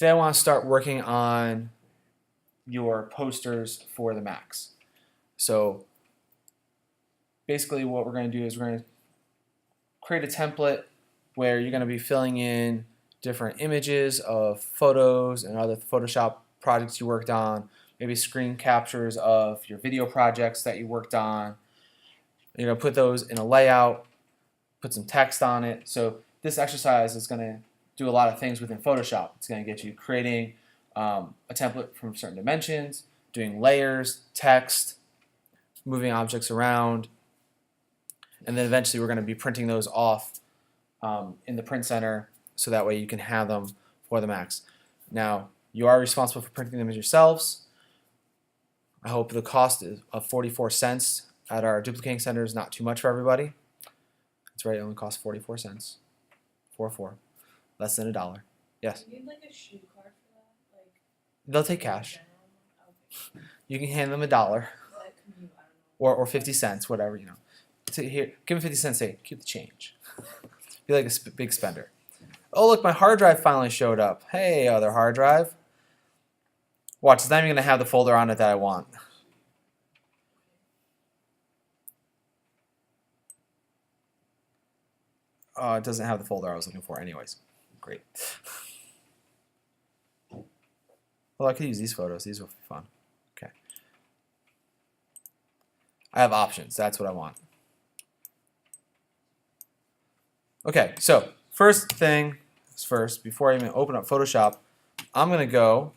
Today I want to start working on your posters for the Macs. So basically what we're going to do is we're going to create a template where you're going to be filling in different images of photos and other Photoshop projects you worked on, maybe screen captures of your video projects that you worked on. You're going to put those in a layout, put some text on it. So this exercise is going to do a lot of things within Photoshop. It's going to get you creating a template from certain dimensions, doing layers, text, moving objects around, and then eventually we're going to be printing those off in the print center so that way you can have them for the Macs. Now, you are responsible for printing them yourselves. I hope the cost of 44 cents at our duplicating center is not too much for everybody. That's right, it only costs 44 cents. 44. Less than $1. Yes? Do you need like a shoe card for that? Like, they'll take cash. Okay. You can hand them $1 Like, or 50 cents, whatever, you know. So here, give them 50 cents, say, keep the change. Be like a big spender. Oh, look, my hard drive finally showed up. Hey, other hard drive. Watch, it's not even going to have the folder on it that I want. Oh, it doesn't have the folder I was looking for anyways. Great. Well, I could use these photos. These will be fun. Okay. I have options. That's what I want. Okay, so first thing is first, before I even open up Photoshop, I'm going to go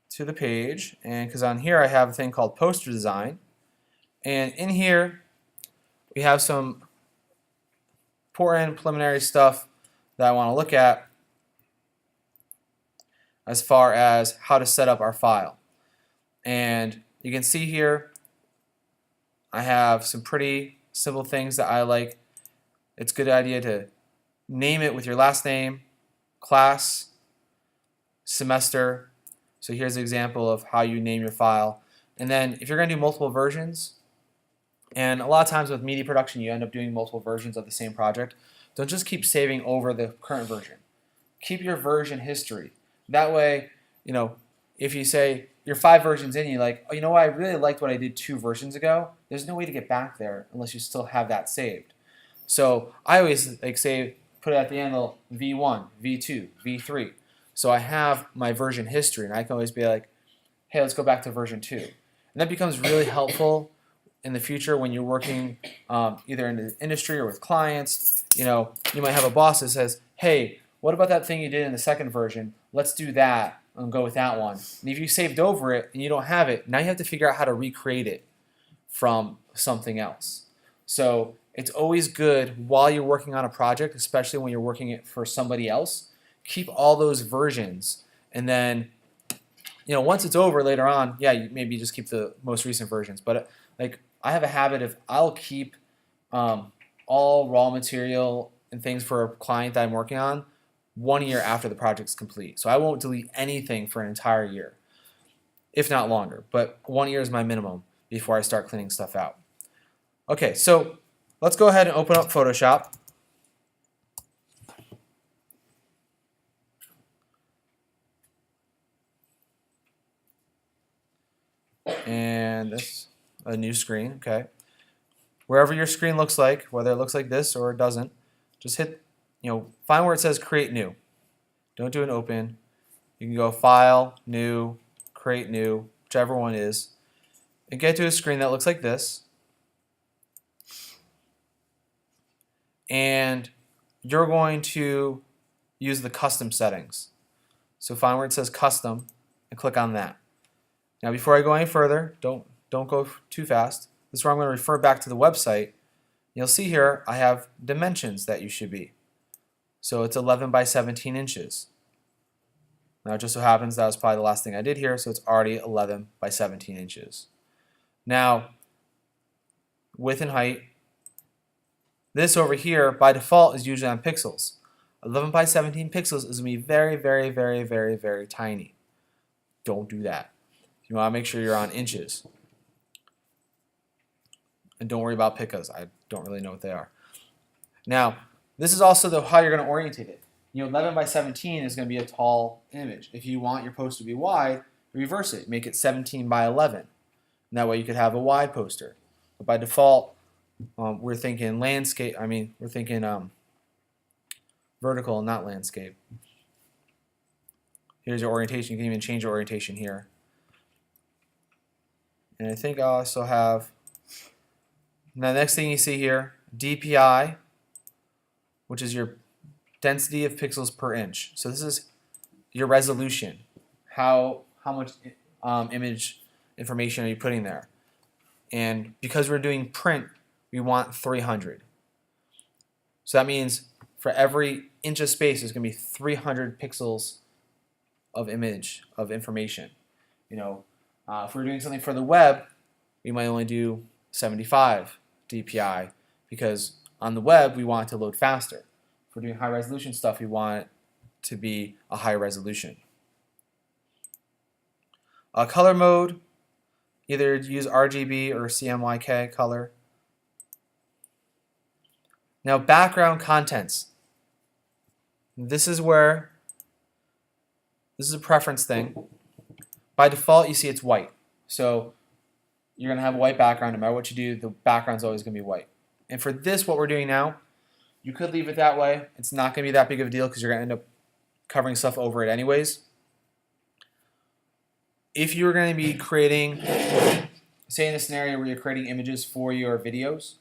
to the page, and because on here I have a thing called poster design, and in here we have some important preliminary stuff that I want to look at as far as how to set up our file. And you can see here I have some pretty simple things that I like. It's a good idea to name it with your last name, class, semester. So here's an example of how you name your file. And then if you're going to do multiple versions, and a lot of times with media production you end up doing multiple versions of the same project, don't just keep saving over the current version. Keep your version history. That way, you know, if you say you're 5 versions in, you're like, oh, you know what, I really liked what I did 2 versions ago, there's no way to get back there unless you still have that saved. So I always like say, put it at the end of V1, V2, V3. So I have my version history, and I can always be like, hey, let's go back to version 2. And that becomes really helpful in the future when you're working either in the industry or with clients. You know, you might have a boss that says, hey, what about that thing you did in the second version? Let's do that and go with that one. And if you saved over it and you don't have it, now you have to figure out how to recreate it from something else. So it's always good while you're working on a project, especially when you're working it for somebody else, keep all those versions, and then, you know, once it's over later on, yeah, you maybe just keep the most recent versions. But like I have a habit of I'll keep all raw material and things for a client that I'm working on 1 year after the project's complete. So I won't delete anything for an entire year, if not longer. But 1 year is my minimum before I start cleaning stuff out. Okay, so let's go ahead and open up Photoshop. And this a new screen, okay. Wherever your screen looks like, whether it looks like this or it doesn't, just hit, you know, find where it says create new. Don't do an open. You can go file, new, create new, whichever one is, and get to a screen that looks like this. And you're going to use the custom settings. So find where it says custom and click on that. Now before I go any further, don't go too fast. This is where I'm going to refer back to the website. You'll see here I have dimensions that you should be. So it's 11 by 17 inches. Now it just so happens that was probably the last thing I did here, so it's already 11 by 17 inches. Now, width and height, this over here by default is usually on pixels. 11 by 17 pixels is going to be very, very, very, very, very tiny. Don't do that. You want to make sure you're on inches. And don't worry about picas. I don't really know what they are. Now, this is also how you're going to orientate it. 11 by 17 is going to be a tall image. If you want your poster to be wide, reverse it. Make it 17 by 11. And that way you could have a wide poster. But by default, we're thinking landscape. We're thinking vertical, not landscape. Here's your orientation. You can even change your orientation here. And I think I also have, now the next thing you see here, DPI, which is your density of pixels per inch. So this is your resolution. How much image information are you putting there? And because we're doing print, we want 300. So that means for every inch of space, there's going to be 300 pixels of image, of information. If we're doing something for the web, we might only do 75 DPI because on the web, we want it to load faster. If we're doing high resolution stuff, we want it to be a high resolution. Color mode, either use RGB or CMYK color. Now background contents. This is a preference thing. By default, you see it's white. So you're going to have a white background. No matter what you do, the background's always going to be white. And for this, what we're doing now, you could leave it that way. It's not going to be that big of a deal because you're going to end up covering stuff over it anyways. If you're going to be creating, say in a scenario where you're creating images for your videos,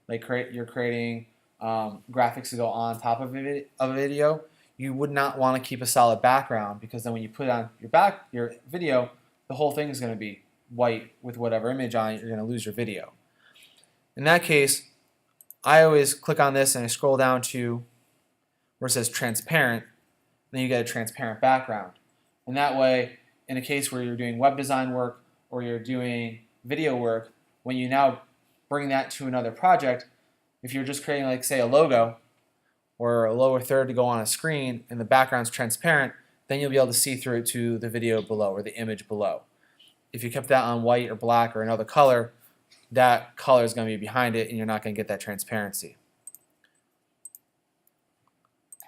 like you're creating graphics to go on top of a video, you would not want to keep a solid background because then when you put on your video, the whole thing is going to be white with whatever image on it. You're going to lose your video. In that case, I always click on this and I scroll down to where it says transparent, then you get a transparent background. And that way, in a case where you're doing web design work or you're doing video work, when you now bring that to another project, if you're just creating, like, say, a logo or a lower third to go on a screen and the background's transparent, then you'll be able to see through it to the video below or the image below. If you kept that on white or black or another color, that color is going to be behind it and you're not going to get that transparency.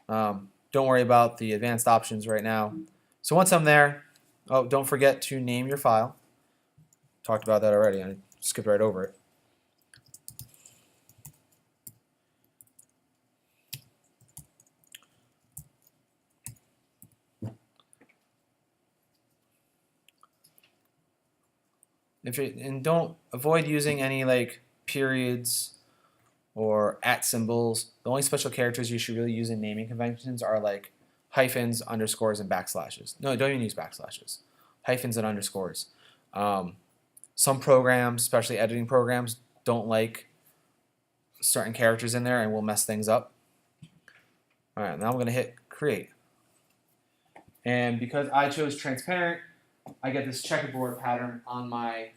Don't worry about the advanced options right now. So once I'm there, don't forget to name your file. Talked about that already. I skipped right over it. And don't avoid using any like periods or @ symbols. The only special characters you should really use in naming conventions are like hyphens, underscores, and backslashes. No, don't even use backslashes. Hyphens and underscores. Some programs, especially editing programs, don't like certain characters in there and will mess things up. All right, now I'm going to hit create. And because I chose transparent, I get this checkerboard pattern on my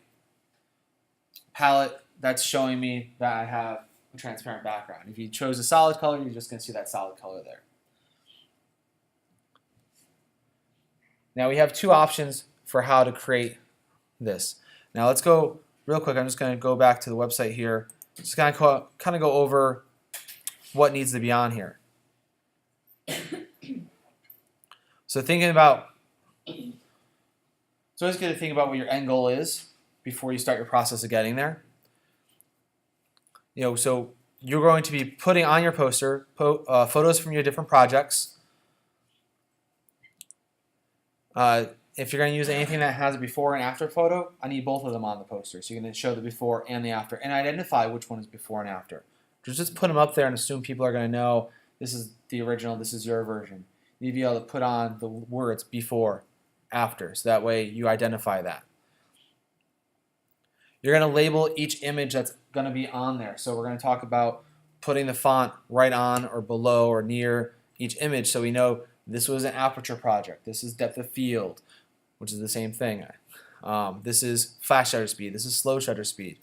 palette that's showing me that I have a transparent background. If you chose a solid color, you're just going to see that solid color there. Now we have two options for how to create this. Now let's go real quick. I'm just going to go back to the website here. Just kind of go over what needs to be on here. So thinking about, it's always good to think about what your end goal is before you start your process of getting there. So you're going to be putting on your poster photos from your different projects. If you're going to use anything that has a before and after photo, I need both of them on the poster. So you're going to show the before and the after and identify which one is before and after. Just put them up there and assume people are going to know this is the original, this is your version. You need to be able to put on the words before, after, so that way you identify that. You're going to label each image that's going to be on there. So we're going to talk about putting the font right on or below or near each image so we know this was an aperture project, this is depth of field, which is the same thing. This is fast shutter speed, this is slow shutter speed,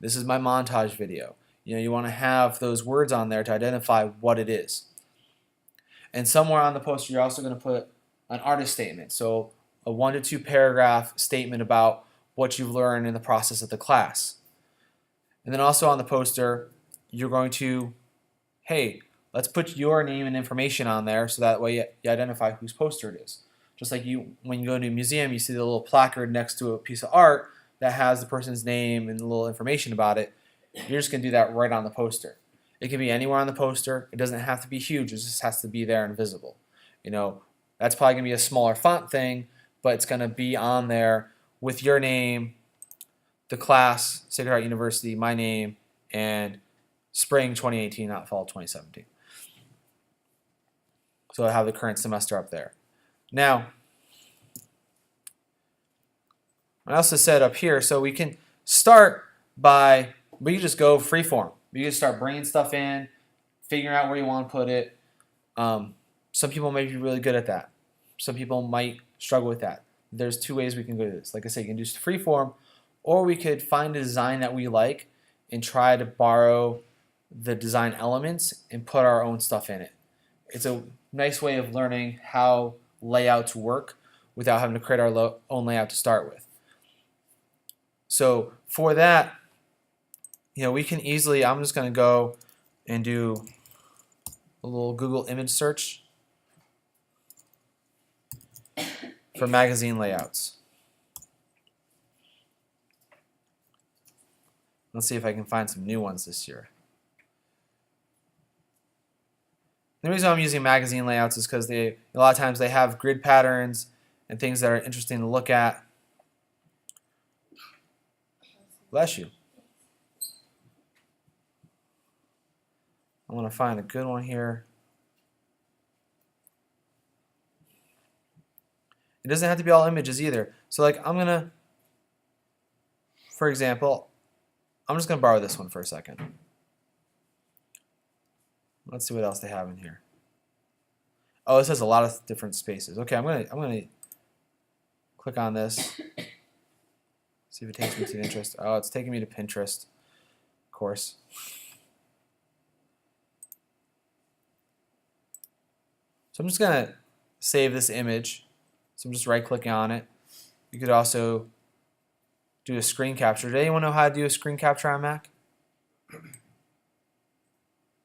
this is my montage video. You want to have those words on there to identify what it is. And somewhere on the poster you're also going to put an artist statement. So a 1 to 2 paragraph statement about what you've learned in the process of the class. And then also on the poster, you're going to, hey, let's put your name and information on there so that way you identify whose poster it is. Just like when you go to a museum, you see the little placard next to a piece of art that has the person's name and a little information about it. You're just going to do that right on the poster. It can be anywhere on the poster. It doesn't have to be huge. It just has to be there and visible. That's probably going to be a smaller font thing, but it's going to be on there with your name, the class, Sacred Heart University, my name, and spring 2018, not fall 2017. So I have the current semester up there. Now, I also said up here, so we can start by, we can just go freeform. You can start bringing stuff in, figuring out where you want to put it. Some people may be really good at that. Some people might struggle with that. There's two ways we can go to this. Like I said, you can do freeform, or we could find a design that we like and try to borrow the design elements and put our own stuff in it. It's a nice way of learning how layouts work without having to create our own layout to start with. So for that, we can easily, I'm just going to go and do a little Google image search for magazine layouts. Let's see if I can find some new ones this year. The reason I'm using magazine layouts is because a lot of times they have grid patterns and things that are interesting to look at. Bless you. I want to find a good one here. It doesn't have to be all images either. So like I'm going to, for example, I'm just going to borrow this one for a second. Let's see what else they have in here. Oh, this has a lot of different spaces. Okay, I'm gonna click on this. See if it takes me to Pinterest. Oh, it's taking me to Pinterest, of course. So I'm just gonna save this image. So I'm just right-clicking on it. You could also do a screen capture. Does anyone know how to do a screen capture on Mac?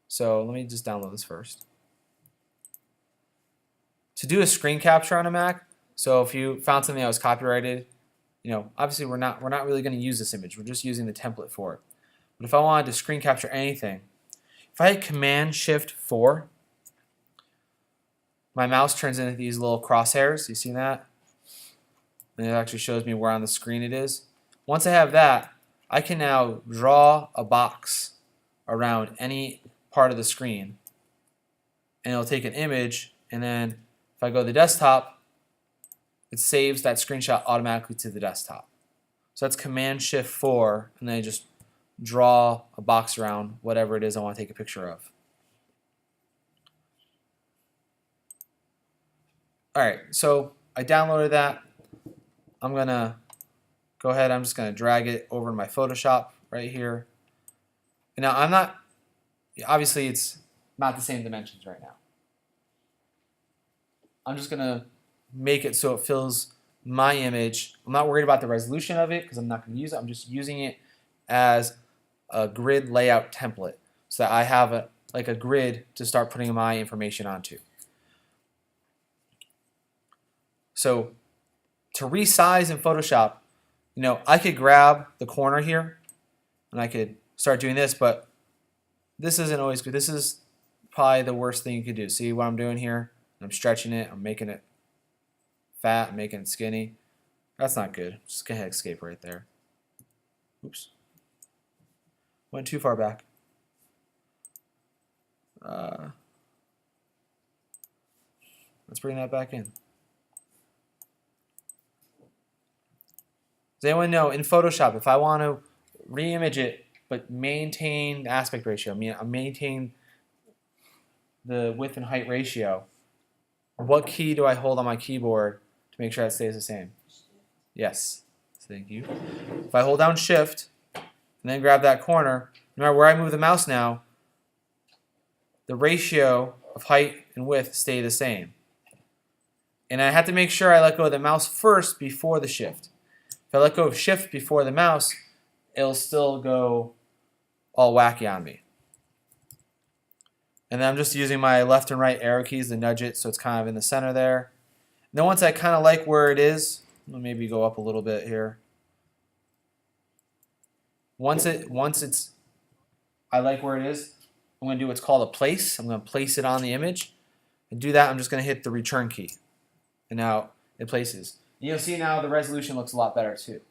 So let me just download this first. To do a screen capture on a Mac, so if you found something that was copyrighted, obviously we're not really going to use this image. We're just using the template for it. But if I wanted to screen capture anything, if I hit Command-Shift-4, my mouse turns into these little crosshairs. You see that? And it actually shows me where on the screen it is. Once I have that, I can now draw a box around any part of the screen, and it'll take an image, and then if I go to the desktop, it saves that screenshot automatically to the desktop. So that's Command-Shift-4, and then I just draw a box around whatever it is I want to take a picture of. Alright, so I downloaded that. I'm going to go ahead, I'm just going to drag it over to my Photoshop right here. And now obviously it's not the same dimensions right now. I'm just going to make it so it fills my image. I'm not worried about the resolution of it because I'm not going to use it. I'm just using it as a grid layout template so that I have a grid to start putting my information onto. So to resize in Photoshop, I could grab the corner here and I could start doing this, but this isn't always good. This is probably the worst thing you could do. See what I'm doing here? I'm stretching it. I'm making it fat. I'm making it skinny. That's not good. Just go ahead and escape right there. Oops. Went too far back. Let's bring that back in. Does anyone know in Photoshop if I want to re-image it but maintain the aspect ratio, maintain the width and height ratio, what key do I hold on my keyboard to make sure that stays the same? Yes. Thank you. If I hold down Shift and then grab that corner, no matter where I move the mouse now, the ratio of height and width stay the same. And I have to make sure I let go of the mouse first before the shift. If I let go of shift before the mouse, it'll still go all wacky on me. And then I'm just using my left and right arrow keys to nudge it so it's kind of in the center there. And then once I kind of like where it is, I'll maybe go up a little bit here. Once I like where it is, I'm going to do what's called a place. I'm going to place it on the image. And do that, I'm just going to hit the return key. And now it places. You'll see now the resolution looks a lot better too.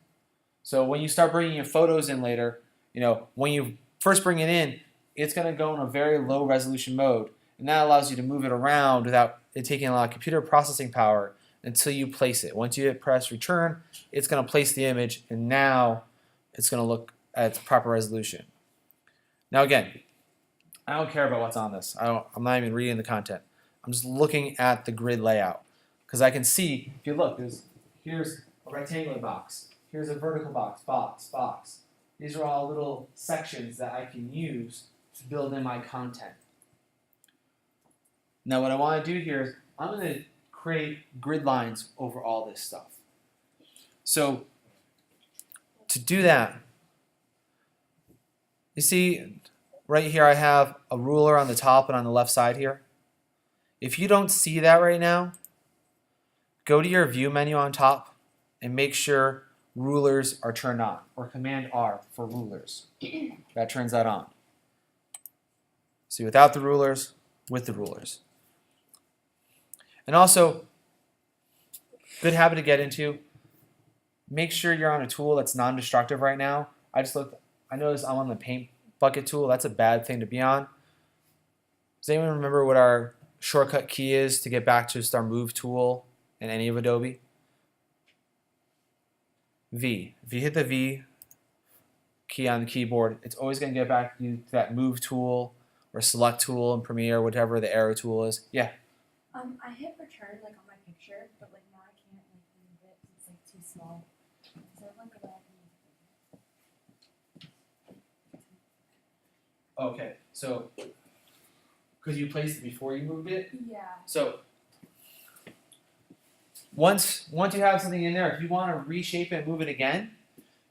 So when you start bringing your photos in later, when you first bring it in, it's going to go in a very low resolution mode. And that allows you to move it around without it taking a lot of computer processing power until you place it. Once you hit press return, it's going to place the image, and now it's going to look at its proper resolution. Now again, I don't care about what's on this. I'm not even reading the content. I'm just looking at the grid layout. Because I can see, if you look, here's a rectangular box. Here's a vertical box, box. These are all little sections that I can use to build in my content. Now what I want to do here is I'm going to create grid lines over all this stuff. So to do that, you see right here I have a ruler on the top and on the left side here. If you don't see that right now, go to your view menu on top and make sure rulers are turned on, or Command R for rulers. That turns that on. See, without the rulers, with the rulers. And also, good habit to get into, make sure you're on a tool that's non-destructive right now. I noticed I'm on the paint bucket tool. That's a bad thing to be on. Does anyone remember what our shortcut key is to get back to just our move tool in any of Adobe? V. If you hit the V key on the keyboard, it's always going to get back to that move tool or select tool in Premiere, whatever the arrow tool is. Yeah. I hit return like on my picture, but like now I can't like move it. It's like too small. So I want to go back and Okay. So, because you placed it before you moved it. yeah. So once you have something in there, if you want to reshape it and move it again,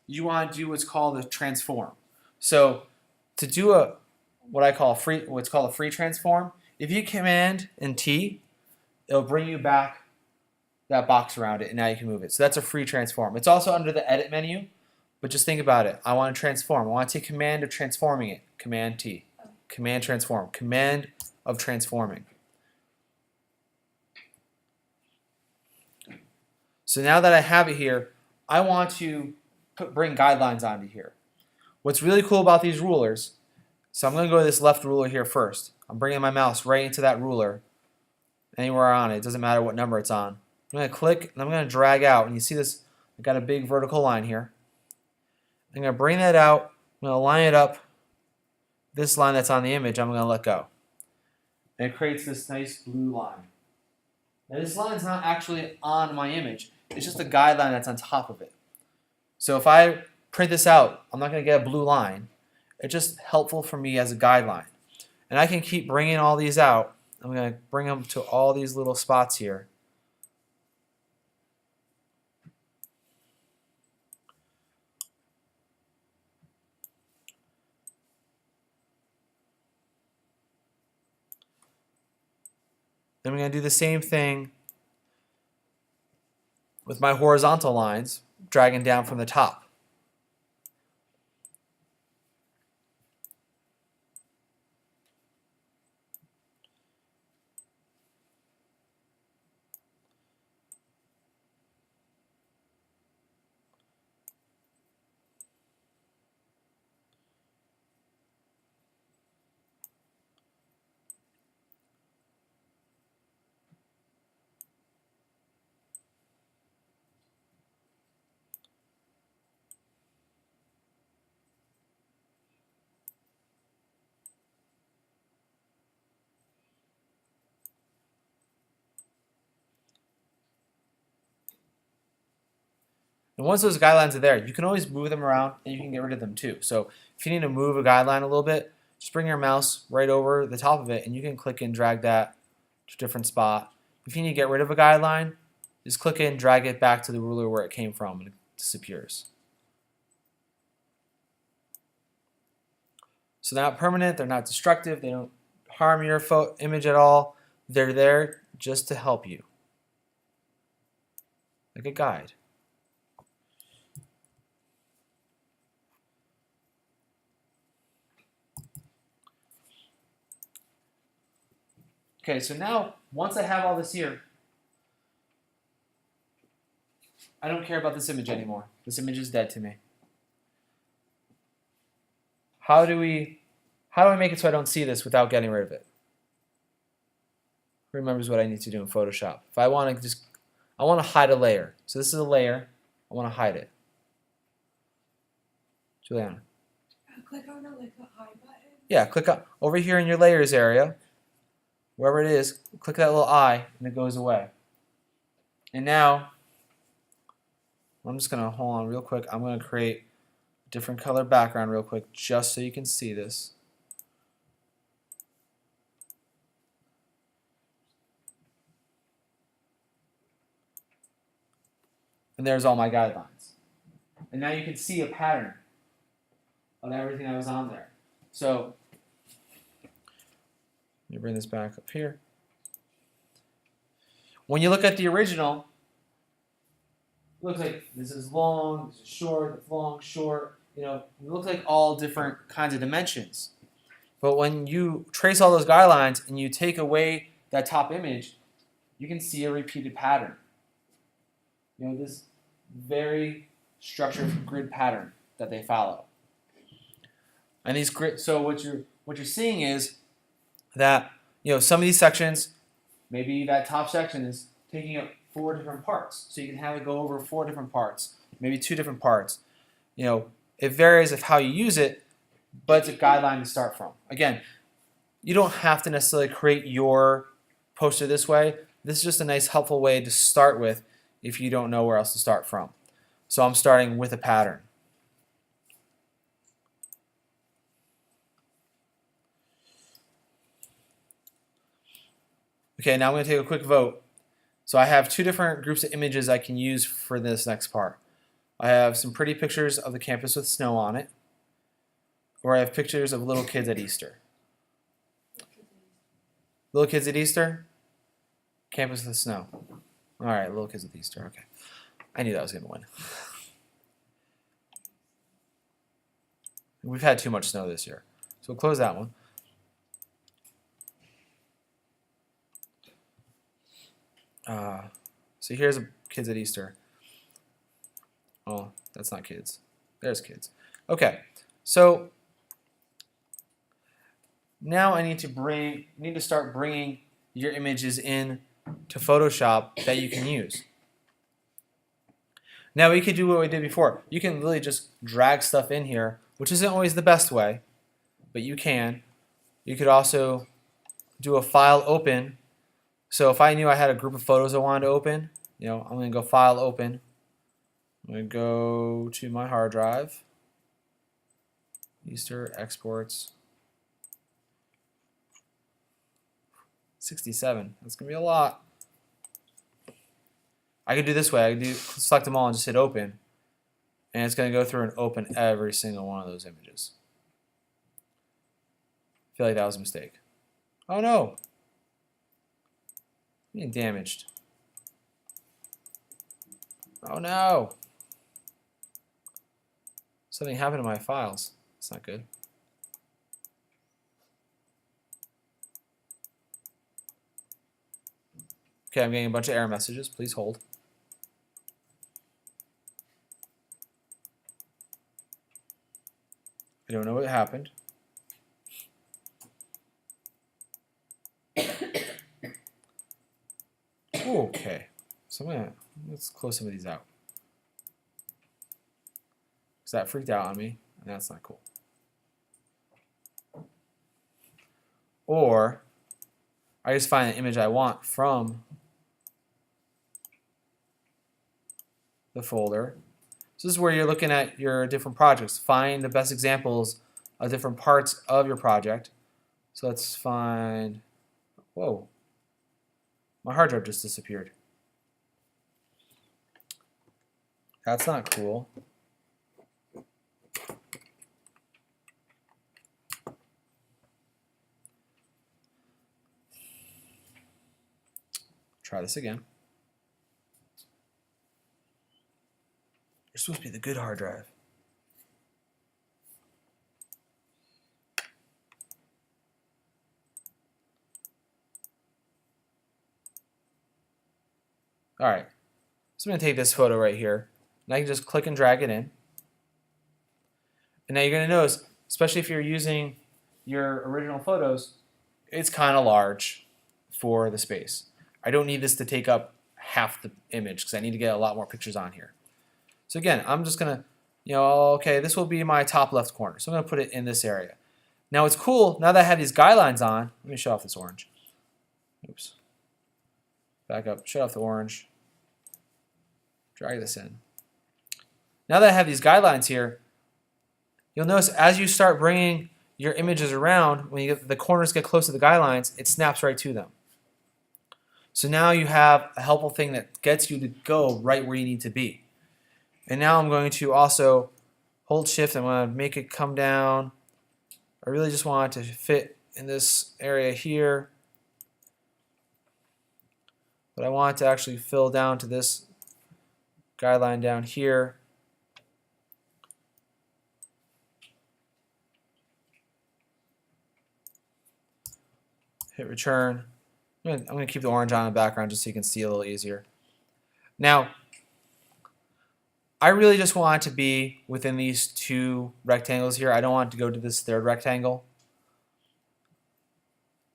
you want to do what's called a transform. So to do what's called a free transform, if you Command and T, it'll bring you back that box around it, and now you can move it. So that's a free transform. It's also under the Edit menu, but just think about it. I want to transform. I want to take Command of transforming it. Command T. Command transform. Command of transforming. So now that I have it here, I want to bring guidelines onto here. What's really cool about these rulers, so I'm going to go to this left ruler here first. I'm bringing my mouse right into that ruler, anywhere on it. It doesn't matter what number it's on. I'm going to click and I'm going to drag out, and you see this, I've got a big vertical line here. I'm going to bring that out, I'm going to line it up, this line that's on the image, I'm going to let go. And it creates this nice blue line. Now this line is not actually on my image, it's just a guideline that's on top of it. So if I print this out, I'm not going to get a blue line. It's just helpful for me as a guideline. And I can keep bringing all these out. I'm going to bring them to all these little spots here. Then I'm going to do the same thing with my horizontal lines, dragging down from the top. And once those guidelines are there, you can always move them around and you can get rid of them too. So if you need to move a guideline a little bit, just bring your mouse right over the top of it and you can click and drag that to a different spot. If you need to get rid of a guideline, just click it and drag it back to the ruler where it came from and it disappears. So they're not permanent, they're not destructive, they don't harm your image at all. They're there just to help you, like a guide. Okay, so now once I have all this here, I don't care about this image anymore. This image is dead to me. How do I make it so I don't see this without getting rid of it? Who remembers what I need to do in Photoshop? If I want to I want to hide a layer. So this is a layer. I want to hide it. Juliana. Click on the hide button. Yeah, click on over here in your layers area, wherever it is, click that little eye and it goes away. And now, I'm just going to hold on real quick. I'm going to create a different color background real quick just so you can see this. And there's all my guidelines. And now you can see a pattern of everything that was on there. So, let me bring this back up here. When you look at the original, it looks like this is long, this is short, it's long, short. You know, it looks like all different kinds of dimensions. But when you trace all those guidelines and you take away that top image, you can see a repeated pattern. You know, this very structured grid pattern that they follow. And these so what you're seeing is that, you know, some of these sections, maybe that top section is taking up 4 different parts. So you can have it go over 4 different parts, maybe 2 different parts. You know, it varies of how you use it, but it's a guideline to start from. Again, you don't have to necessarily create your poster this way. This is just a nice helpful way to start with if you don't know where else to start from. So I'm starting with a pattern. Okay, now I'm going to take a quick vote. So I have 2 different groups of images I can use for this next part. I have some pretty pictures of the campus with snow on it, or I have pictures of little kids at Easter. Little kids at Easter, campus with snow. All right, little kids with Easter, okay. I knew that was going to win. We've had too much snow this year. So we'll close that one. So here's kids at Easter. Oh, that's not kids. There's kids. Okay, so now I need to start bringing your images in to Photoshop that you can use. Now we could do what we did before. You can really just drag stuff in here, which isn't always the best way, but you can. You could also do a file open. So if I knew I had a group of photos I wanted to open, you know, I'm going to go file open. I'm going to go to my hard drive, Easter exports, 67. That's going to be a lot. I could do this way. I could select them all and just hit open, and it's going to go through and open every single one of those images. I feel like that was a mistake. Oh no! I'm being damaged. Oh no! Something happened to my files. It's not good. Okay, I'm getting a bunch of error messages. Please hold. I don't know what happened. Okay, so let's close some of these out. Because that freaked out on me, and that's not cool. Or I just find the image I want from the folder. So this is where you're looking at your different projects. Find the best examples of different parts of your project. So let's find, whoa, my hard drive just disappeared. That's not cool. Try this again. You're supposed to be the good hard drive. All right, so I'm going to take this photo right here, and I can just click and drag it in. And now you're going to notice, especially if you're using your original photos, it's kind of large for the space. I don't need this to take up half the image because I need to get a lot more pictures on here. So again, I'm just going to, okay, this will be my top left corner. So I'm going to put it in this area. Now it's cool, now that I have these guidelines on, let me show off this orange. Oops. Back up, shut off the orange. Drag this in. Now that I have these guidelines here, you'll notice as you start bringing your images around, when the corners get close to the guidelines, it snaps right to them. So now you have a helpful thing that gets you to go right where you need to be. And now I'm going to also hold shift. I'm going to make it come down. I really just want it to fit in this area here. But I want it to actually fill down to this guideline down here. Hit return. I'm going to keep the orange on in the background just so you can see a little easier. Now, I really just want it to be within these two rectangles here. I don't want it to go to this third rectangle.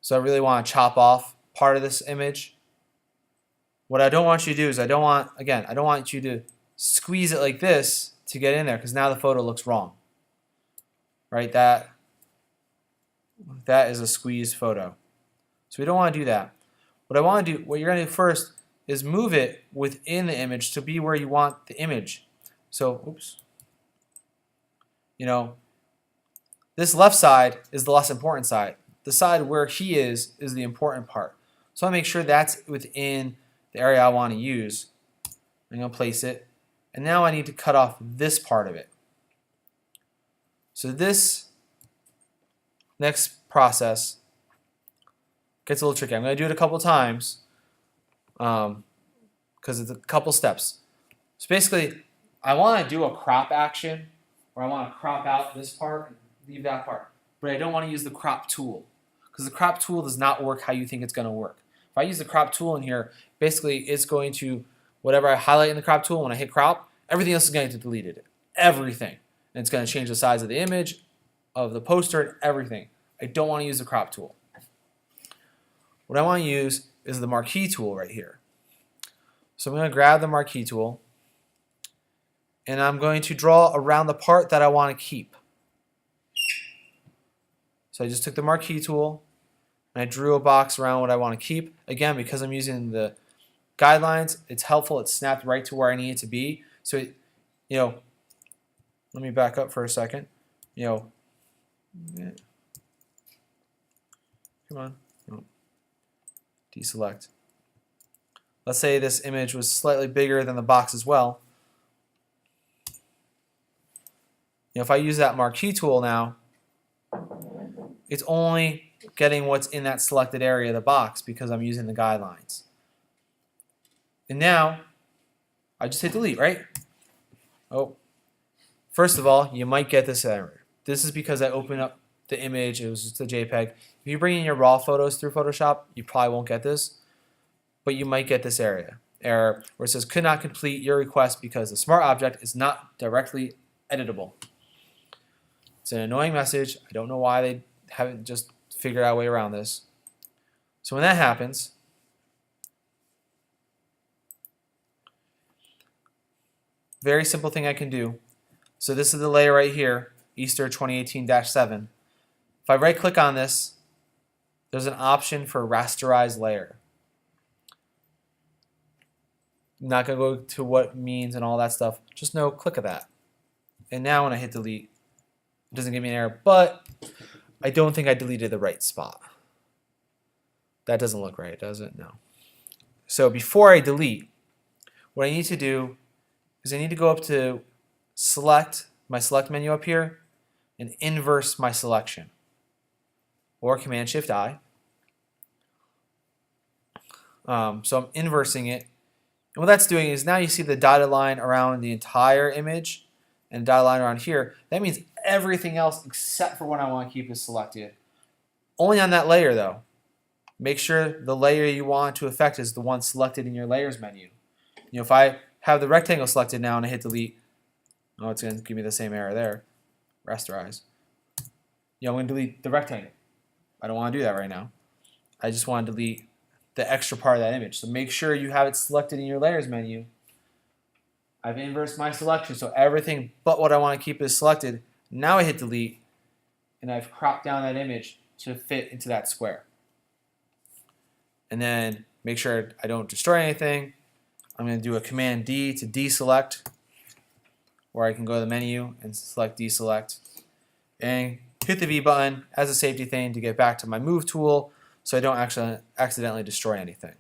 So I really want to chop off part of this image. What I don't want you to do is I don't want you to squeeze it like this to get in there because now the photo looks wrong. Right? That is a squeezed photo. So we don't want to do that. What you're going to do first is move it within the image to be where you want the image. So, oops. This left side is the less important side. The side where he is the important part. So I make sure that's within the area I want to use. I'm going to place it. And now I need to cut off this part of it. So this next process gets a little tricky. I'm going to do it a couple times because it's a couple steps. So basically, I want to do a crop action where I want to crop out this part and leave that part. But I don't want to use the crop tool because the crop tool does not work how you think it's going to work. If I use the crop tool in here, basically it's going to, whatever I highlight in the crop tool, when I hit crop, everything else is going to get deleted. Everything. And it's going to change the size of the image, of the poster, and everything. I don't want to use the crop tool. What I want to use is the marquee tool right here. So I'm going to grab the marquee tool and I'm going to draw around the part that I want to keep. So I just took the marquee tool and I drew a box around what I want to keep. Again, because I'm using the guidelines, it's helpful. It's snapped right to where I need it to be. So, let me back up for a second. Come on. Deselect. Let's say this image was slightly bigger than the box as well. If I use that marquee tool now, it's only getting what's in that selected area of the box because I'm using the guidelines. And now, I just hit delete, right? Oh, first of all, you might get this error. This is because I opened up the image, it was just a JPEG. If you bring in your raw photos through Photoshop, you probably won't get this, but you might get this error where it says could not complete your request because the smart object is not directly editable. It's an annoying message. I don't know why they haven't just figured out a way around this. So when that happens, very simple thing I can do. So this is the layer right here, Easter 2018-7. If I right click on this, there's an option for rasterize layer. I'm not going to go to what it means and all that stuff. Just know, click of that. And now when I hit delete, it doesn't give me an error, but I don't think I deleted the right spot. That doesn't look right, does it? No. So before I delete, what I need to do is I need to go up to select, my select menu up here, and inverse my selection. Or Command-Shift-I. So I'm inversing it. And what that's doing is now you see the dotted line around the entire image and the dotted line around here. That means everything else except for what I want to keep is selected. Only on that layer though. Make sure the layer you want to affect is the one selected in your layers menu. You know, if I have the rectangle selected now and I hit delete, oh, it's going to give me the same error there. Rasterize. You know, I'm going to delete the rectangle. I don't want to do that right now. I just want to delete the extra part of that image. So make sure you have it selected in your layers menu. I've inversed my selection, so everything but what I want to keep is selected. Now I hit delete, and I've cropped down that image to fit into that square. And then make sure I don't destroy anything. I'm going to do a Command D to deselect, or I can go to the menu and select deselect, and hit the V button as a safety thing to get back to my move tool so I don't actually accidentally destroy anything.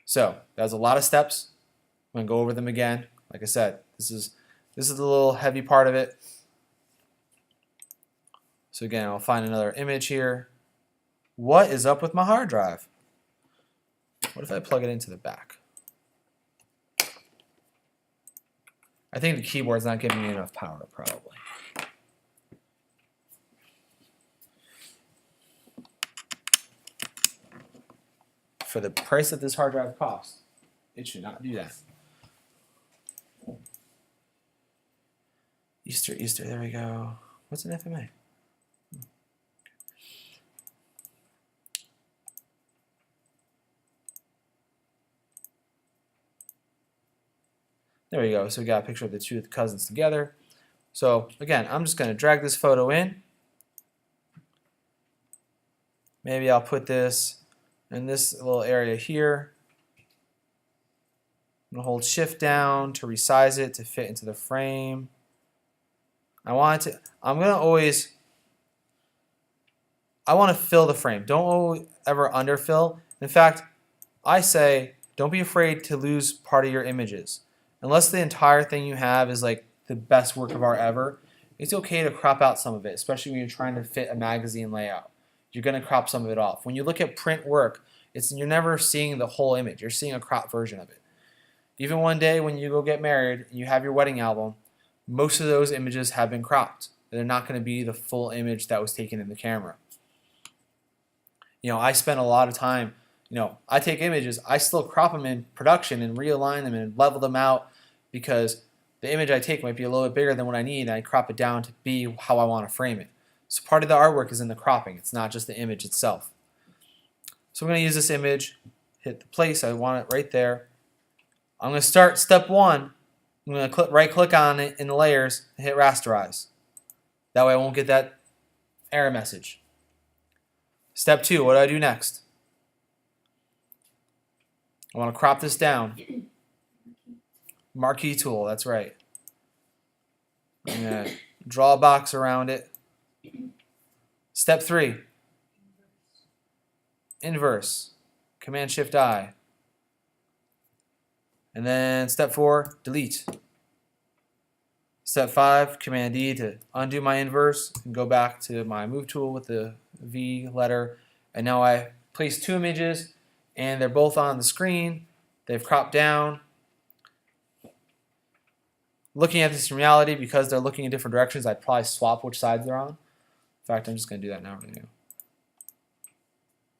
So that was a lot of steps. I'm going to go over them again. Like I said, this is the little heavy part of it. So again, I'll find another image here. What is up with my hard drive? What if I plug it into the back? I think the keyboard's not giving me enough power, probably. For the price that this hard drive costs, it should not do that. Easter, there we go. What's an FMA? There we go. So we got a picture of the two cousins together. So again, I'm just going to drag this photo in. Maybe I'll put this in this little area here. I'm going to hold Shift down to resize it to fit into the frame. I'm going to fill the frame. Don't ever underfill. In fact, I say don't be afraid to lose part of your images. Unless the entire thing you have is like the best work of art ever, it's okay to crop out some of it, especially when you're trying to fit a magazine layout. You're going to crop some of it off. When you look at print work, you're never seeing the whole image. You're seeing a cropped version of it. Even one day when you go get married and you have your wedding album, most of those images have been cropped. They're not going to be the full image that was taken in the camera. You know, I spend a lot of time, I take images, I still crop them in production and realign them and level them out because the image I take might be a little bit bigger than what I need and I crop it down to be how I want to frame it. So part of the artwork is in the cropping. It's not just the image itself. So I'm going to use this image, hit the place, I want it right there. I'm going to start step one. I'm going to right click on it in the layers and hit rasterize. That way I won't get that error message. Step two, what do I do next? I want to crop this down. Marquee tool, that's right. I'm going to draw a box around it. Step three, inverse, Command-Shift-I. And then step four, delete. Step five, Command-D to undo my inverse and go back to my move tool with the V letter. And now I place two images and they're both on the screen. They've cropped down. Looking at this in reality, because they're looking in different directions, I'd probably swap which sides they're on. In fact, I'm just going to do that now.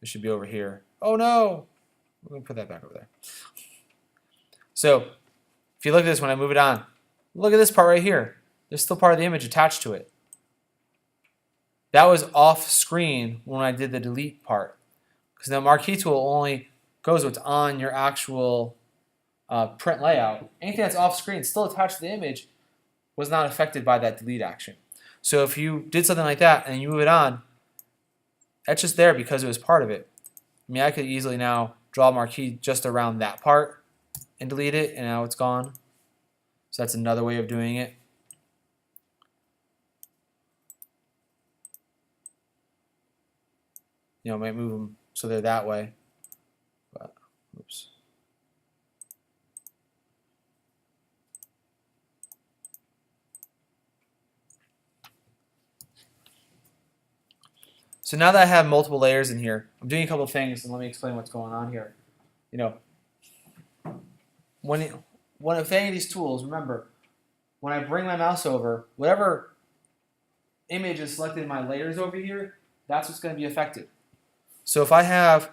It should be over here. Oh no! We're going to put that back over there. So, if you look at this when I move it on, look at this part right here. There's still part of the image attached to it. That was off screen when I did the delete part. Because the marquee tool only goes what's on your actual print layout. Anything that's off screen, still attached to the image, was not affected by that delete action. So if you did something like that and you move it on, that's just there because it was part of it. I mean, I could easily now draw a marquee just around that part and delete it, and now it's gone. So that's another way of doing it. I might move them so they're that way. But, oops. So now that I have multiple layers in here, I'm doing a couple of things, and let me explain what's going on here. You know, with any of these tools, remember, when I bring my mouse over, whatever image is selected in my layers over here, that's what's going to be affected. So if I have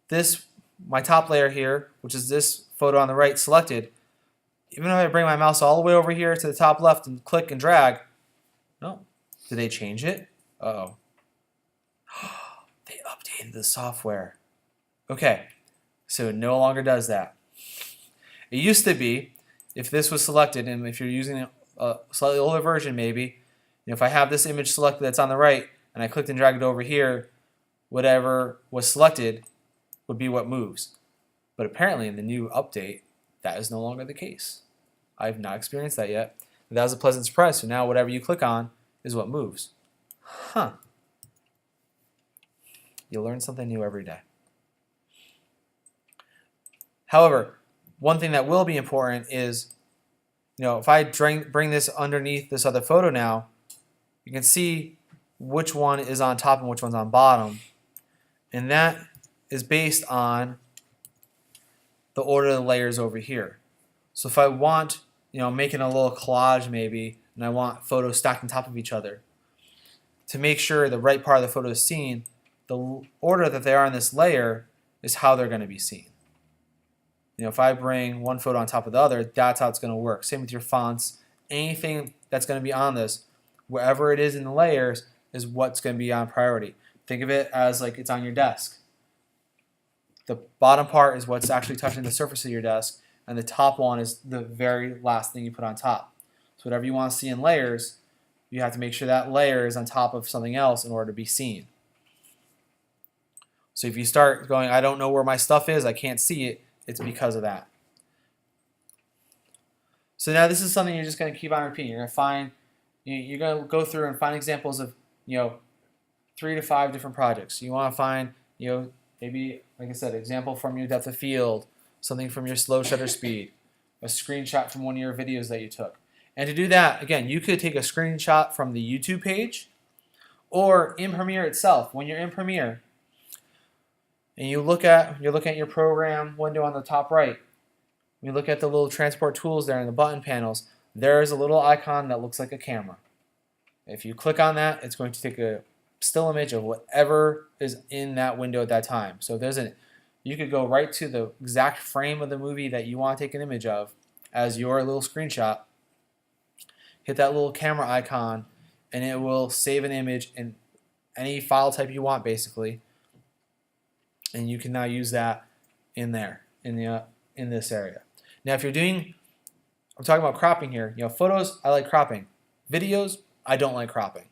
this, my top layer here, which is this photo on the right selected, even if I bring my mouse all the way over here to the top left and click and drag, no, did they change it? Uh-oh. They updated the software. Okay, so it no longer does that. It used to be, if this was selected, and if you're using a slightly older version maybe, if I have this image selected that's on the right, and I clicked and dragged it over here, whatever was selected would be what moves. But apparently in the new update, that is no longer the case. I've not experienced that yet. But that was a pleasant surprise. So now whatever you click on is what moves. Huh. You learn something new every day. However, one thing that will be important is, if I bring this underneath this other photo now, you can see which one is on top and which one's on bottom. And that is based on the order of the layers over here. So if I want, making a little collage maybe, and I want photos stacked on top of each other, to make sure the right part of the photo is seen, the order that they are in this layer is how they're going to be seen. If I bring one photo on top of the other, that's how it's going to work. Same with your fonts. Anything that's going to be on this, wherever it is in the layers, is what's going to be on priority. Think of it as like it's on your desk. The bottom part is what's actually touching the surface of your desk, and the top one is the very last thing you put on top. So whatever you want to see in layers, you have to make sure that layer is on top of something else in order to be seen. So if you start going, I don't know where my stuff is, I can't see it, it's because of that. So now this is something you're just going to keep on repeating. You're going to find, you're going to go through and find examples of, 3 to 5 different projects. You want to find, maybe, like I said, example from your depth of field, something from your slow shutter speed, a screenshot from one of your videos that you took. And to do that, again, you could take a screenshot from the YouTube page or in Premiere itself. When you're in Premiere and you're looking at your program window on the top right, you look at the little transport tools there in the button panels, there's a little icon that looks like a camera. If you click on that, it's going to take a still image of whatever is in that window at that time. So you could go right to the exact frame of the movie that you want to take an image of as your little screenshot, hit that little camera icon, and it will save an image in any file type you want basically, and you can now use that in there, in this area. Now if you're doing, I'm talking about cropping here, photos, I like cropping. Videos, I don't like cropping.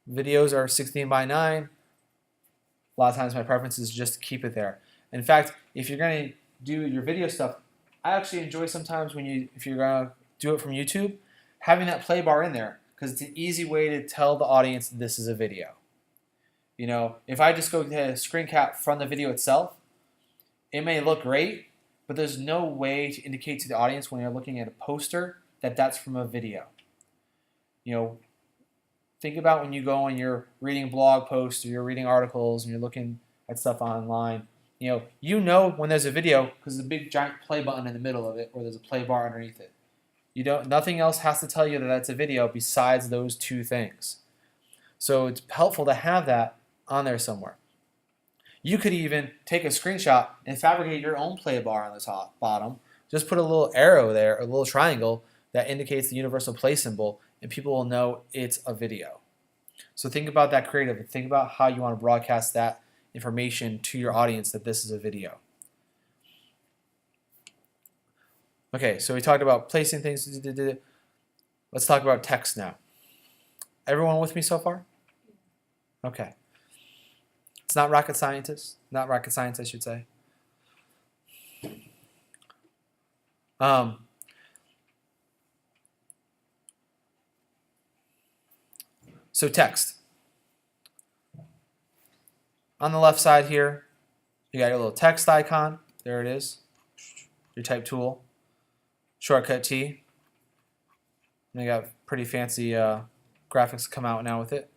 Videos are 16 by 9. A lot of times my preference is just to keep it there. In fact, if you're going to do your video stuff, I actually enjoy sometimes if you're going to do it from YouTube, having that play bar in there, because it's an easy way to tell the audience this is a video. If I just go to a screen cap from the video itself, it may look great, but there's no way to indicate to the audience when you're looking at a poster that that's from a video. Think about when you go and you're reading blog posts or you're reading articles and you're looking at stuff online. You know when there's a video because there's a big giant play button in the middle of it, or there's a play bar underneath it. Nothing else has to tell you that that's a video besides those two things. So it's helpful to have that on there somewhere. You could even take a screenshot and fabricate your own play bar on the bottom. Just put a little arrow there, a little triangle that indicates the universal play symbol, and people will know it's a video. So think about that creatively. Think about how you want to broadcast that information to your audience that this is a video. Okay, so we talked about placing things. Let's talk about text now. Everyone with me so far? Okay. It's not rocket science. Not rocket science, I should say. So text. On the left side here, you got your little text icon. There it is. Your type tool. Shortcut T. And they got pretty fancy graphics come out now with it.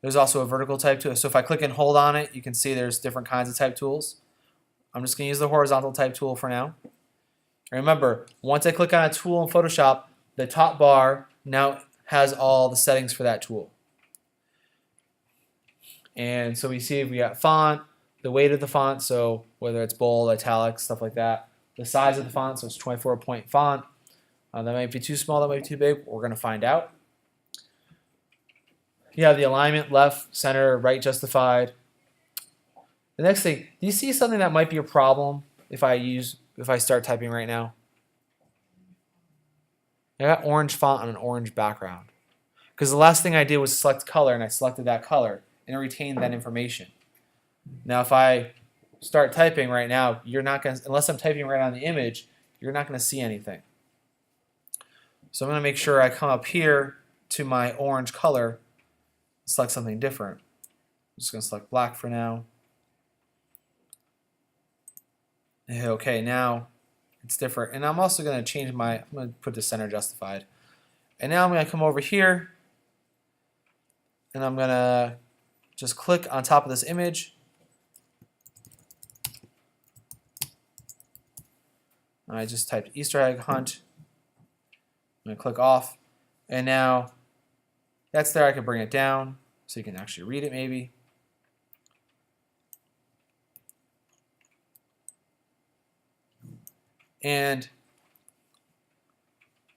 There's also a vertical type tool. So if I click and hold on it, you can see there's different kinds of type tools. I'm just going to use the horizontal type tool for now. And remember, once I click on a tool in Photoshop, the top bar now has all the settings for that tool. And so we see we got font, the weight of the font, so whether it's bold, italic, stuff like that. The size of the font, so it's 24-point font. That might be too small, that might be too big. We're going to find out. You have the alignment, left, center, right justified. The next thing, do you see something that might be a problem if I start typing right now? I got orange font on an orange background. Because the last thing I did was select color, and I selected that color, and it retained that information. Now if I start typing right now, you're not going to, unless I'm typing right on the image, you're not going to see anything. So I'm going to make sure I come up here to my orange color, select something different. I'm just going to select black for now. And hit OK. Now it's different. And I'm also going to change I'm going to put the center justified. And now I'm going to come over here, and I'm going to just click on top of this image. And I just typed Easter egg hunt. I'm going to click off. And now that's there. I can bring it down so you can actually read it maybe. And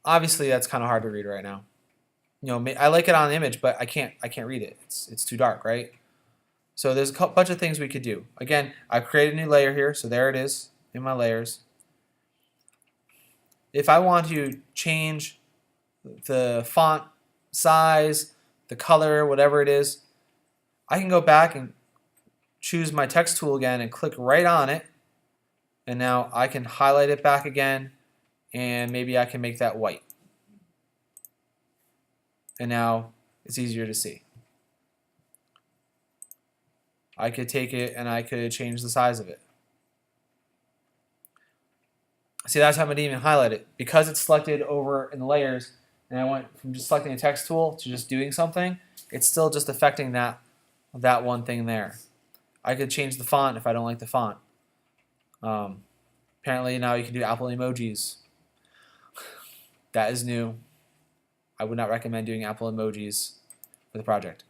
obviously that's kind of hard to read right now. You know, I like it on the image, but I can't read it. It's too dark, right? So there's a bunch of things we could do. Again, I've created a new layer here, so there it is in my layers. If I want to change the font size, the color, whatever it is, I can go back and choose my text tool again and click right on it. And now I can highlight it back again, and maybe I can make that white. And now it's easier to see. I could take it and I could change the size of it. See, that's how I didn't even highlight it. Because it's selected over in the layers, and I went from just selecting a text tool to just doing something, it's still just affecting that one thing there. I could change the font if I don't like the font. Apparently now you can do Apple emojis. That is new. I would not recommend doing Apple emojis for the project.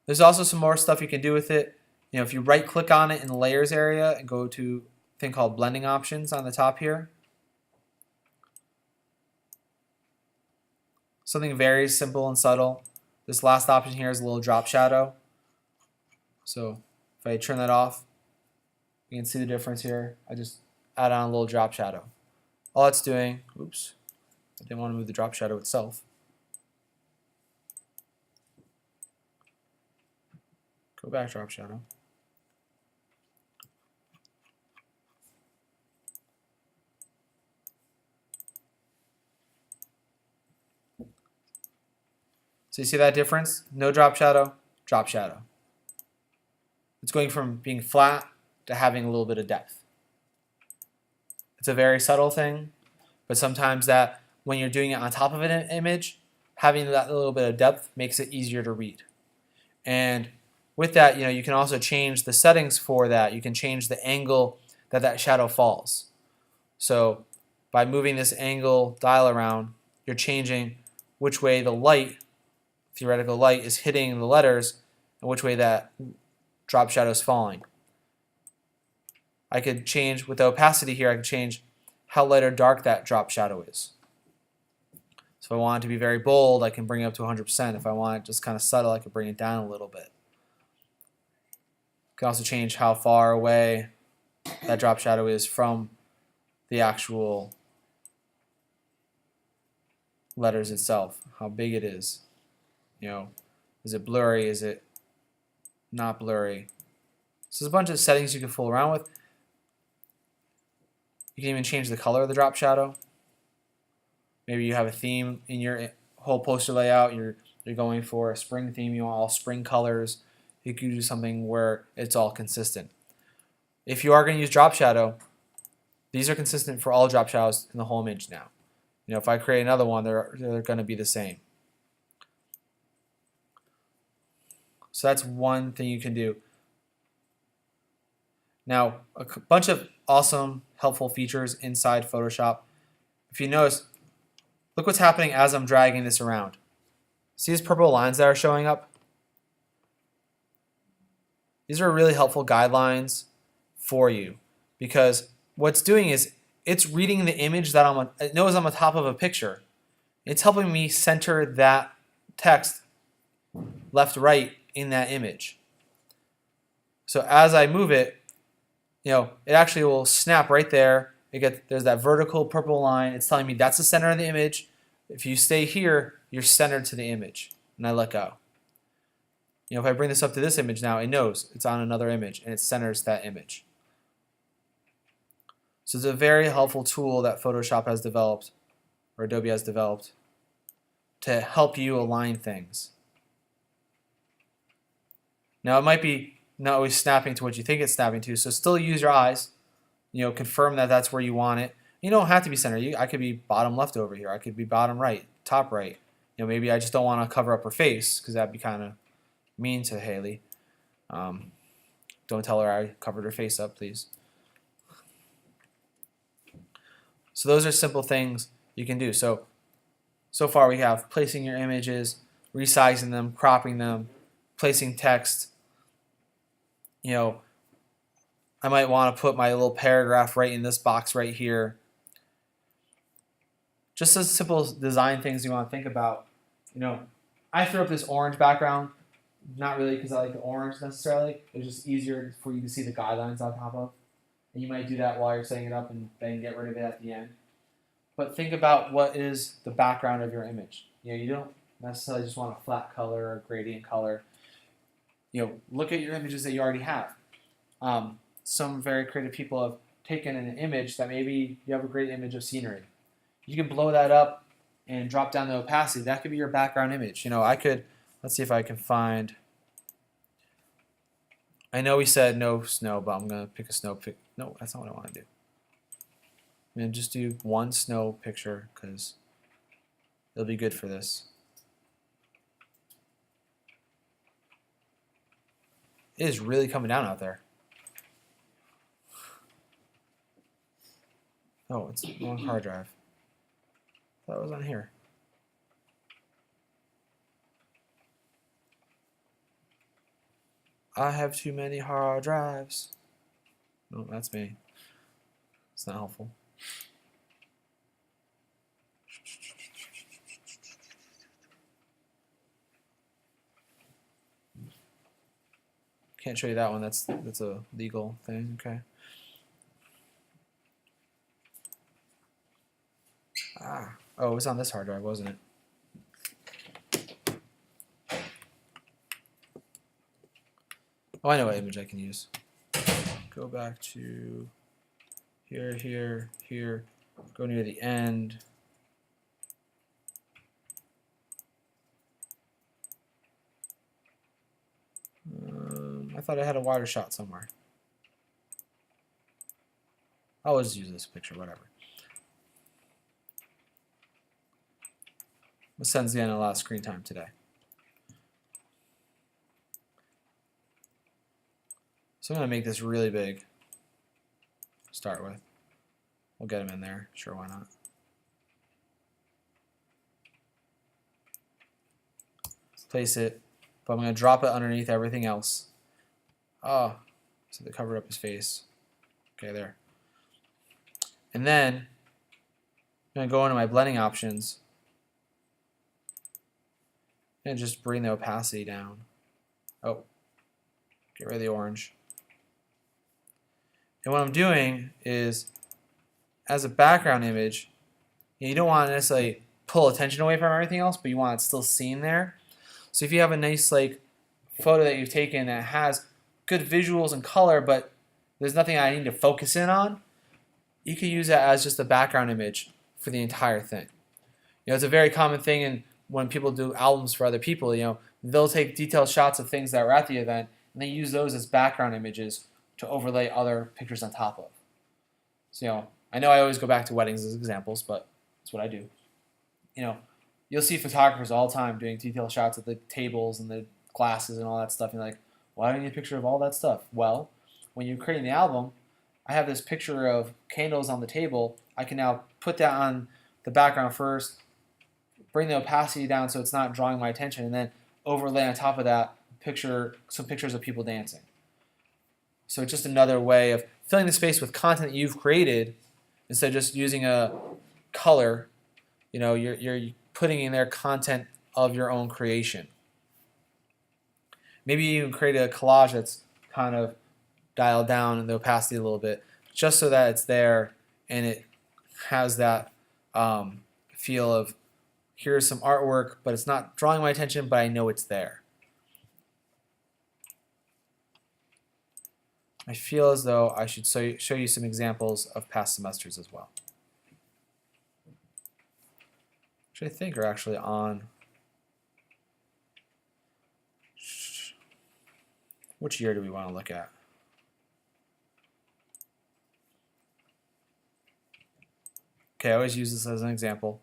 There's also some more stuff you can do with it. You know, if you right click on it in the layers area and go to a thing called blending options on the top here. Something very simple and subtle. This last option here is a little drop shadow. So if I turn that off, you can see the difference here. I just add on a little drop shadow. All it's doing, oops, I didn't want to move the drop shadow itself. Go back, drop shadow. So you see that difference? No drop shadow, drop shadow. It's going from being flat to having a little bit of depth. It's a very subtle thing, but sometimes that when you're doing it on top of an image, having that little bit of depth makes it easier to read. And with that, you can also change the settings for that. You can change the angle that shadow falls. So by moving this angle dial around, you're changing which way the light, theoretical light, is hitting the letters and which way that drop shadow is falling. I could change, with the opacity here, I could change how light or dark that drop shadow is. So if I want it to be very bold, I can bring it up to 100%. If I want it just kind of subtle, I could bring it down a little bit. I can also change how far away that drop shadow is from the actual letters itself, how big it is. Is it blurry? Is it not blurry? So there's a bunch of settings you can fool around with. You can even change the color of the drop shadow. Maybe you have a theme in your whole poster layout. You're going for a spring theme. You want all spring colors. You could do something where it's all consistent. If you are going to use drop shadow, these are consistent for all drop shadows in the whole image now. If I create another one, they're going to be the same. So that's one thing you can do. Now, a bunch of awesome, helpful features inside Photoshop. If you notice, look what's happening as I'm dragging this around. See these purple lines that are showing up? These are really helpful guidelines for you, because what's doing is it's reading the image that it knows I'm on top of a picture. It's helping me center that text left, right in that image. So as I move it, it actually will snap right there. There's that vertical purple line. It's telling me that's the center of the image. If you stay here, you're centered to the image. And I let go. If I bring this up to this image now, it knows it's on another image and it centers that image. So it's a very helpful tool that Photoshop has developed, or Adobe has developed, to help you align things. Now, it might be not always snapping to what you think it's snapping to, so still use your eyes. Confirm that that's where you want it. You don't have to be centered. I could be bottom left over here. I could be bottom right, top right. Maybe I just don't want to cover up her face, because that'd be kind of mean to Haley. Don't tell her I covered her face up, please. So those are simple things you can do. So far we have placing your images, resizing them, cropping them, placing text. I might want to put my little paragraph right in this box right here. Just as simple design things you want to think about. I threw up this orange background, not really because I like the orange necessarily. It's just easier for you to see the guidelines on top of. And you might do that while you're setting it up and then get rid of it at the end. But think about what is the background of your image. You don't necessarily just want a flat color or gradient color. Look at your images that you already have. Some very creative people have taken an image that maybe you have a great image of scenery. You can blow that up and drop down the opacity. That could be your background image. Let's see if I can find. I know we said no snow, but I'm going to pick a snow pic. No, that's not what I want to do. I'm going to just do one snow picture because it'll be good for this. It is really coming down out there. Oh, it's the wrong hard drive. I thought it was on here. I have too many hard drives. No, that's me. It's not helpful. Can't show you that one. That's a legal thing. Okay. Oh, it was on this hard drive, wasn't it? Oh, I know what image I can use. Go back to here, here, here. Go near the end. I thought I had a wider shot somewhere. I'll just use this picture, whatever. The sun's getting a lot of screen time today. So I'm going to make this really big to start with. We'll get him in there. Sure, why not? Place it, but I'm going to drop it underneath everything else. Oh, so they covered up his face. Okay, there. And then I'm going to go into my blending options and just bring the opacity down. Oh, get rid of the orange. And what I'm doing is, as a background image, you don't want to necessarily pull attention away from everything else, but you want it still seen there. So if you have a nice photo that you've taken that has good visuals and color, but there's nothing I need to focus in on, you can use that as just a background image for the entire thing. It's a very common thing when people do albums for other people. They'll take detailed shots of things that were at the event, and they use those as background images to overlay other pictures on top of. So, I know I always go back to weddings as examples, but That's what I do. You know, you'll see photographers all the time doing detail shots of the tables and the glasses and all that stuff. And you're like, why do you need a picture of all that stuff? Well, when you're creating the album, I have this picture of candles on the table. I can now put that on the background first, bring the opacity down so it's not drawing my attention, and then overlay on top of that some pictures of people dancing. So it's just another way of filling the space with content that you've created instead of just using a color. You know, you're putting in there content of your own creation. Maybe you can create a collage that's kind of dialed down in the opacity a little bit, just so that it's there and it has that feel of here's some artwork, but it's not drawing my attention, but I know it's there. I feel as though I should show you some examples of past semesters as well, which I think are actually on. Which year do we want to look at? Okay, I always use this as an example.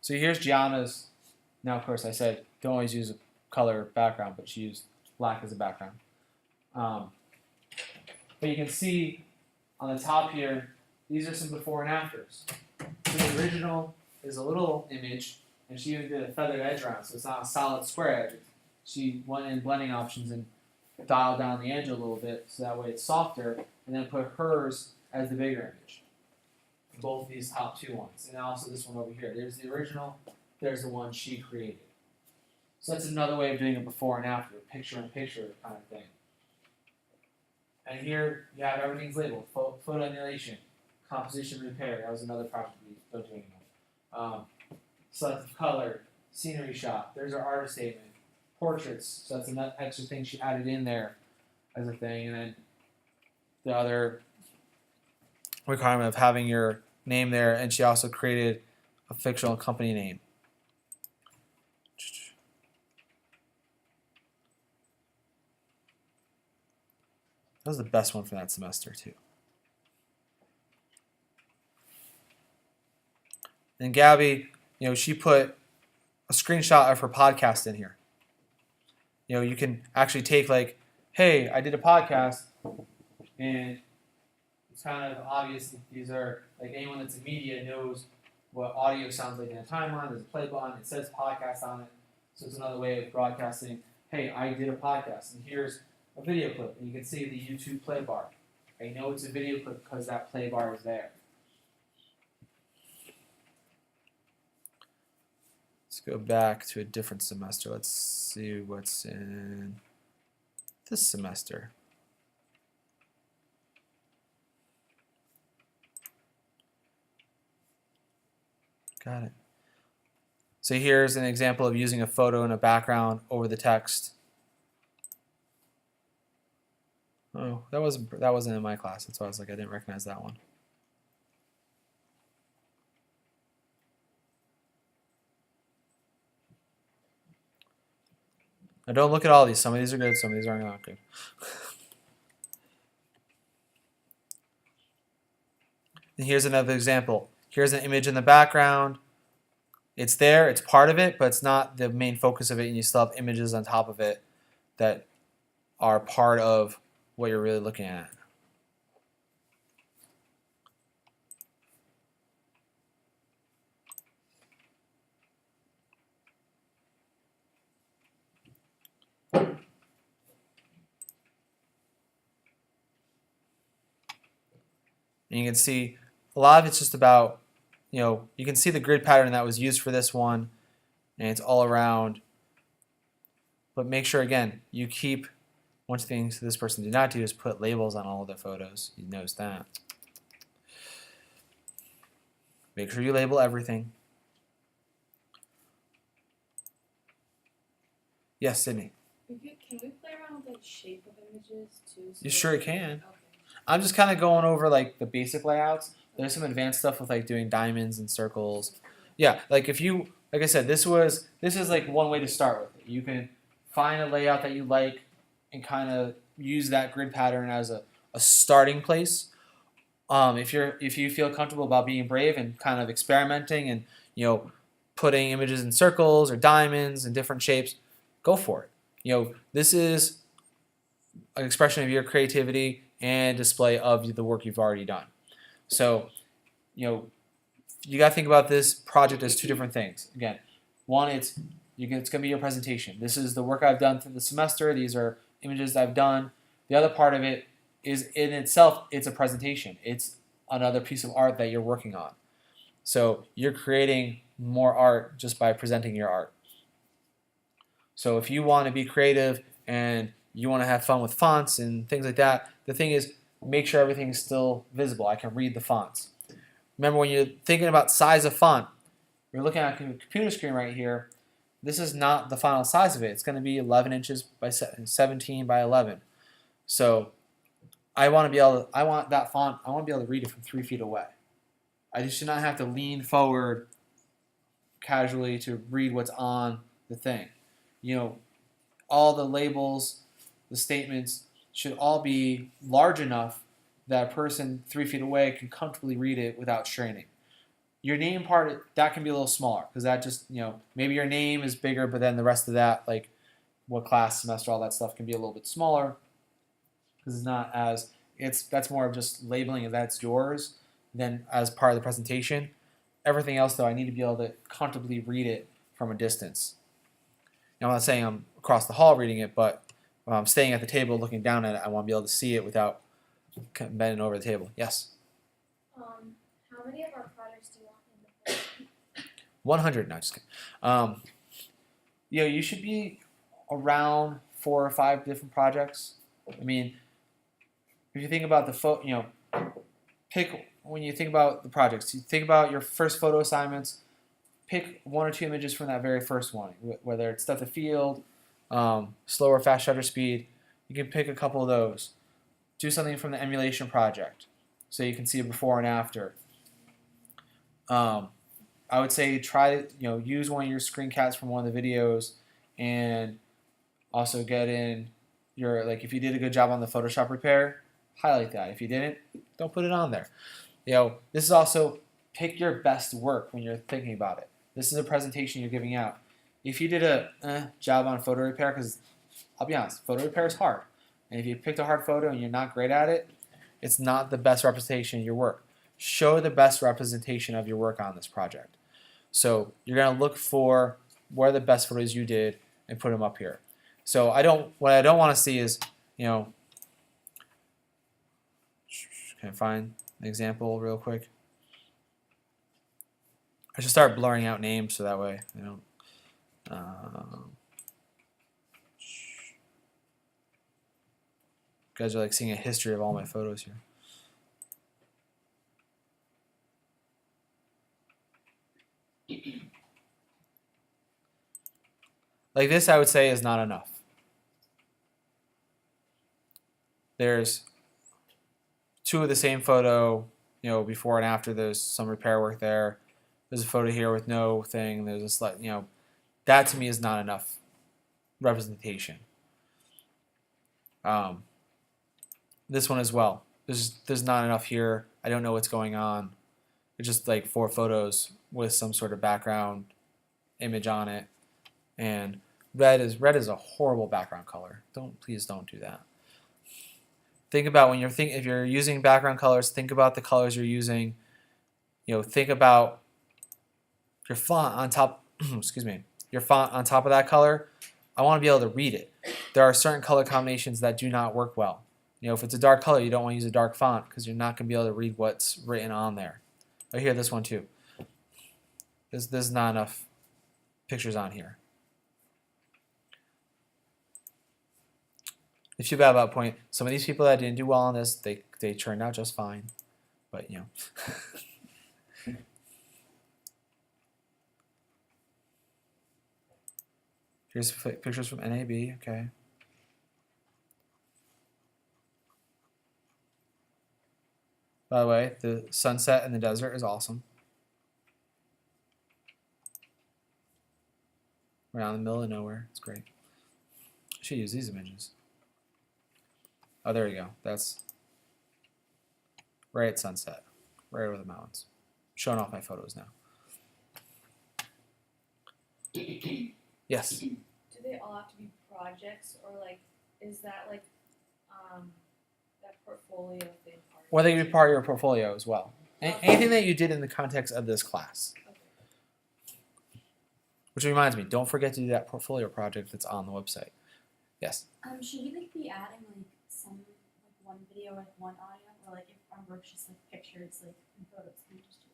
So here's Gianna's. Now, of course, I said don't always use a color background, but she used black as a background. But you can see on the top here, these are some before and afters. So the original is a little image, and she even did a feathered edge around, so it's not a solid square edge. She went in blending options and dialed down the edge a little bit, so that way it's softer, and then put hers as the bigger image. Both of these top two ones, and also this one over here. There's the original, there's the one she created. So that's another way of doing it before and after, picture-in-picture kind of thing. And here you have everything's labeled: photo emulation, composition repair. That was another project we don't do anymore. Selective color, scenery shot. There's our artist statement. Portraits. So that's another extra thing she added in there as a thing. And then the other requirement of having your name there, and she also created a fictional company name. That was the best one for that semester too. And Gabby, you know, she put a screenshot of her podcast in here. You know, you can actually take like, hey, I did a podcast, and it's kind of obvious that these are, like, anyone that's in media knows what audio sounds like in a timeline. There's a play button, it says podcast on it, so it's another way of broadcasting, hey, I did a podcast, and here's a video clip, and you can see the YouTube play bar. I know it's a video clip because that play bar is there. Let's go back to a different semester. Let's see what's in this semester. Got it. So here's an example of using a photo in a background over the text. Oh, that wasn't in my class. That's why I was like, I didn't recognize that one. Now don't look at all these. Some of these are good, some of these are not good. And here's another example. Here's an image in the background. It's there, it's part of it, but it's not the main focus of it, and you still have images on top of it that are part of what you're really looking at. And you can see a lot of it's just about, you know, you can see the grid pattern that was used for this one, and it's all around. But make sure, again, you keep, one thing this person did not do is put labels on all of their photos. You notice that. Make sure you label everything. Yes, Sydney. Can we play around with the shape of images too? So You sure can. Okay. I'm just kind of going over like the basic layouts. There's some advanced stuff with like doing diamonds and circles. Yeah, like if you, like I said, this is like one way to start with it. You can find a layout that you like and kind of use that grid pattern as a starting place. If you feel comfortable about being brave and kind of experimenting and putting images in circles or diamonds and different shapes, go for it. This is an expression of your creativity and display of the work you've already done. So, you got to think about this project as two different things. Again, one, it's going to be your presentation. This is the work I've done through the semester. These are images I've done. The other part of it is in itself, it's a presentation. It's another piece of art that you're working on. So you're creating more art just by presenting your art. So if you want to be creative and you want to have fun with fonts and things like that, the thing is, make sure everything is still visible. I can read the fonts. Remember, when you're thinking about size of font, you're looking at a computer screen right here. This is not the final size of it. It's going to be 11 inches by 17 by 11. So I want that font, I want to be able to read it from 3 feet away. I should not have to lean forward casually to read what's on the thing. All the labels, the statements should all be large enough that a person 3 feet away can comfortably read it without straining. Your name part, that can be a little smaller, because that just, maybe your name is bigger, but then the rest of that, like what class, semester, all that stuff can be a little bit smaller, because it's not as, that's more of just labeling if that's yours than as part of the presentation. Everything else, though, I need to be able to comfortably read it from a distance. Now, I'm not saying I'm across the hall reading it, but when I'm staying at the table looking down at it, I want to be able to see it without bending over the table. Yes? How many of our projects do you want in the 100. No, just kidding. You should be around 4 or 5 different projects. I mean, if you think about the when you think about the projects, you think about your first photo assignments, pick 1 or 2 images from that very first one, whether it's depth of field, slow or fast shutter speed. You can pick a couple of those. Do something from the emulation project so you can see a before and after. I would say try to use one of your screencasts from one of the videos, and also get in your, like, if you did a good job on the Photoshop repair, highlight that. If you didn't, don't put it on there. This is also, pick your best work when you're thinking about it. This is a presentation you're giving out. If you did a job on photo repair, because I'll be honest, photo repair is hard. And if you picked a hard photo and you're not great at it, it's not the best representation of your work. Show the best representation of your work on this project. So you're going to look for what are the best photos you did and put them up here. So what I don't want to see is, can I find an example real quick? I should start blurring out names so that way I don't. You guys are like seeing a history of all my photos here. Like this, I would say, is not enough. There's 2 of the same photo, before and after. There's some repair work there. There's a photo here with no thing. There's a slight, that to me is not enough representation. This one as well. There's not enough here. I don't know what's going on. It's just like 4 photos with some sort of background image on it, and red is a horrible background color. Please don't do that. Think about if you're using background colors, think about the colors you're using. Think about your font on top. Excuse me. Your font on top of that color. I want to be able to read it. There are certain color combinations that do not work well. If it's a dark color, you don't want to use a dark font because you're not going to be able to read what's written on there. Oh, here, this one too. There's not enough pictures on here. I feel bad about that point. Some of these people that didn't do well on this, they turned out just fine. But Here's pictures from NAB, okay. By the way, the sunset in the desert is awesome. We're out in the middle of nowhere. It's great. I should use these images. Oh, there you go. right at sunset, right over the mountains. Showing off my photos now. Yes. Do they all have to be projects, or like, is that like, that portfolio thing part? Or they can be part of your portfolio as well. Anything that you did in the context of this class. Okay. Which reminds me, don't forget to do that portfolio project that's on the website. Yes. Should we like be adding like some like one video and one audio, or like if our work's just like pictures like and photos, can we just do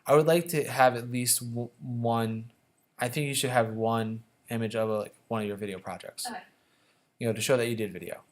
that? I would like to have at least one. I think you should have one image of like one of your video projects. Okay. You know, to show that you did video.